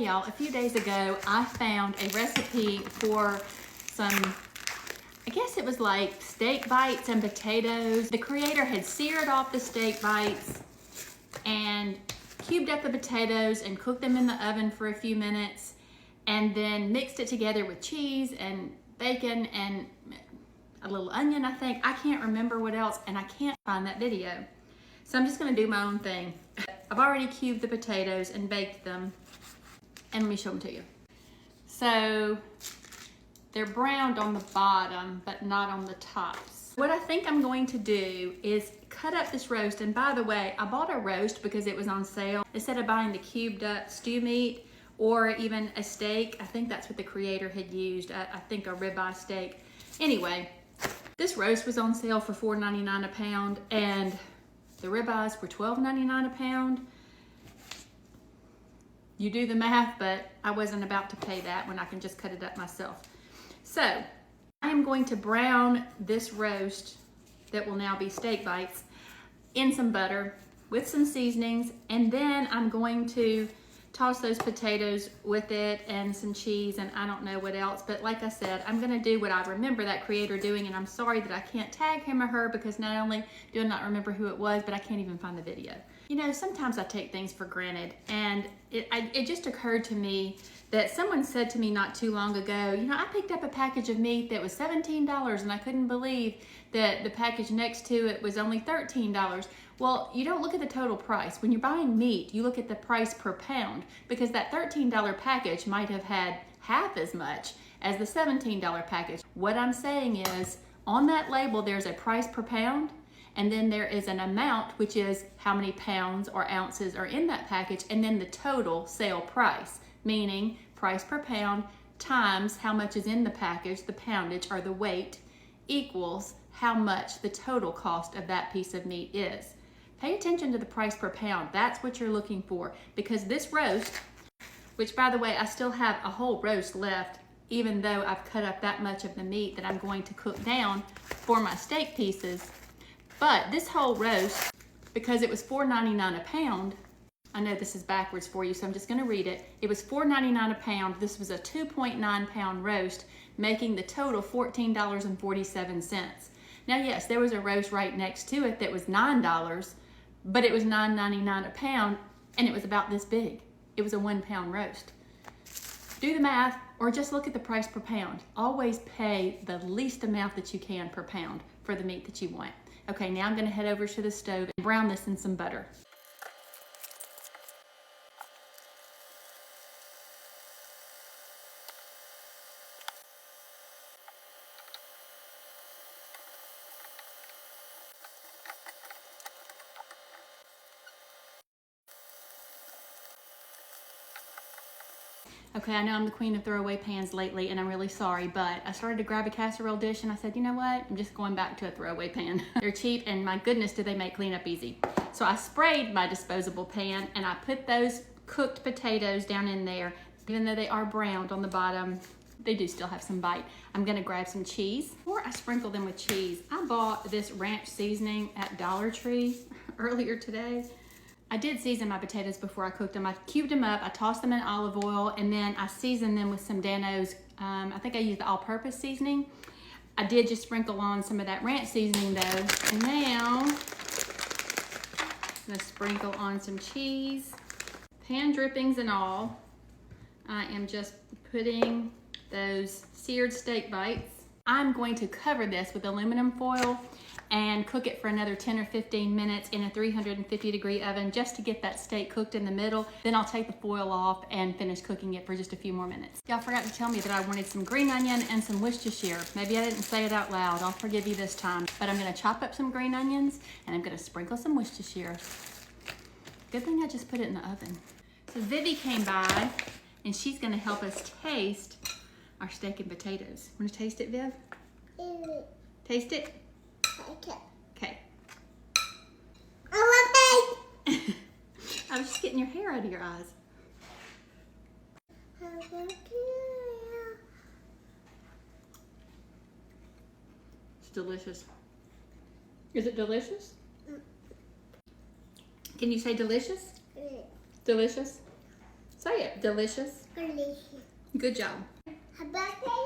Hey y'all, a few days ago I found a recipe for some, I guess it was like steak bites and potatoes. The creator had seared off the steak bites and cubed up the potatoes and cooked them in the oven for a few minutes and then mixed it together with cheese and bacon and a little onion, I think. I can't remember what else, and I can't find that video. So I'm just gonna do my own thing. I've already cubed the potatoes and baked them, and let me show them to you. So they're browned on the bottom, but not on the tops. What I think I'm going to do is cut up this roast, and by the way, I bought a roast because it was on sale. Instead of buying the cubed up stew meat or even a steak, I think that's what the creator had used, I think a ribeye steak. Anyway, this roast was on sale for $4.99 a pound, and the ribeyes were $12.99 a pound. You do the math, but I wasn't about to pay that when I can just cut it up myself. So I am going to brown this roast that will now be steak bites in some butter with some seasonings, and then I'm going to toss those potatoes with it and some cheese and I don't know what else. But like I said, I'm gonna do what I remember that creator doing, and I'm sorry that I can't tag him or her because not only do I not remember who it was, but I can't even find the video. You know, sometimes I take things for granted, and it just occurred to me that someone said to me not too long ago, you know, I picked up a package of meat that was $17 and I couldn't believe that the package next to it was only $13. Well, you don't look at the total price. When you're buying meat, you look at the price per pound, because that $13 package might have had half as much as the $17 package. What I'm saying is, on that label, there's a price per pound, and then there is an amount, which is how many pounds or ounces are in that package, and then the total sale price, meaning price per pound times how much is in the package, the poundage or the weight, equals how much the total cost of that piece of meat is. Pay attention to the price per pound. That's what you're looking for, because this roast, which by the way, I still have a whole roast left, even though I've cut up that much of the meat that I'm going to cook down for my steak pieces. But this whole roast, because it was $4.99 a pound, I know this is backwards for you, so I'm just gonna read it. It was $4.99 a pound. This was a 2.9 pound roast, making the total $14.47. Now, yes, there was a roast right next to it that was $9, but it was $9.99 a pound, and it was about this big. It was a 1 pound roast. Do the math, or just look at the price per pound. Always pay the least amount that you can per pound for the meat that you want. Okay, now I'm gonna head over to the stove and brown this in some butter. Okay, I know I'm the queen of throwaway pans lately, and I'm really sorry, but I started to grab a casserole dish and I said, you know what? I'm just going back to a throwaway pan. They're cheap, and my goodness, do they make cleanup easy. So I sprayed my disposable pan and I put those cooked potatoes down in there. Even though they are browned on the bottom, they do still have some bite. I'm gonna grab some cheese, or I sprinkle them with cheese. I bought this ranch seasoning at Dollar Tree earlier today. I did season my potatoes before I cooked them. I cubed them up, I tossed them in olive oil, and then I seasoned them with some Dano's, I think I used the all-purpose seasoning. I did just sprinkle on some of that ranch seasoning though. And now, I'm gonna sprinkle on some cheese, pan drippings and all. I am just putting those seared steak bites. I'm going to cover this with aluminum foil and cook it for another 10 or 15 minutes in a 350-degree oven just to get that steak cooked in the middle. Then I'll take the foil off and finish cooking it for just a few more minutes. Y'all forgot to tell me that I wanted some green onion and some Worcestershire. Maybe I didn't say it out loud. I'll forgive you this time. But I'm gonna chop up some green onions and I'm gonna sprinkle some Worcestershire. Good thing I just put it in the oven. So Vivi came by and she's gonna help us taste our steak and potatoes. Wanna taste it, Viv? Taste it? Okay. I was just getting your hair out of your eyes. It's delicious. Is it delicious? Can you say delicious? Delicious? Say it. Delicious. Delicious. Good job. Happy birthday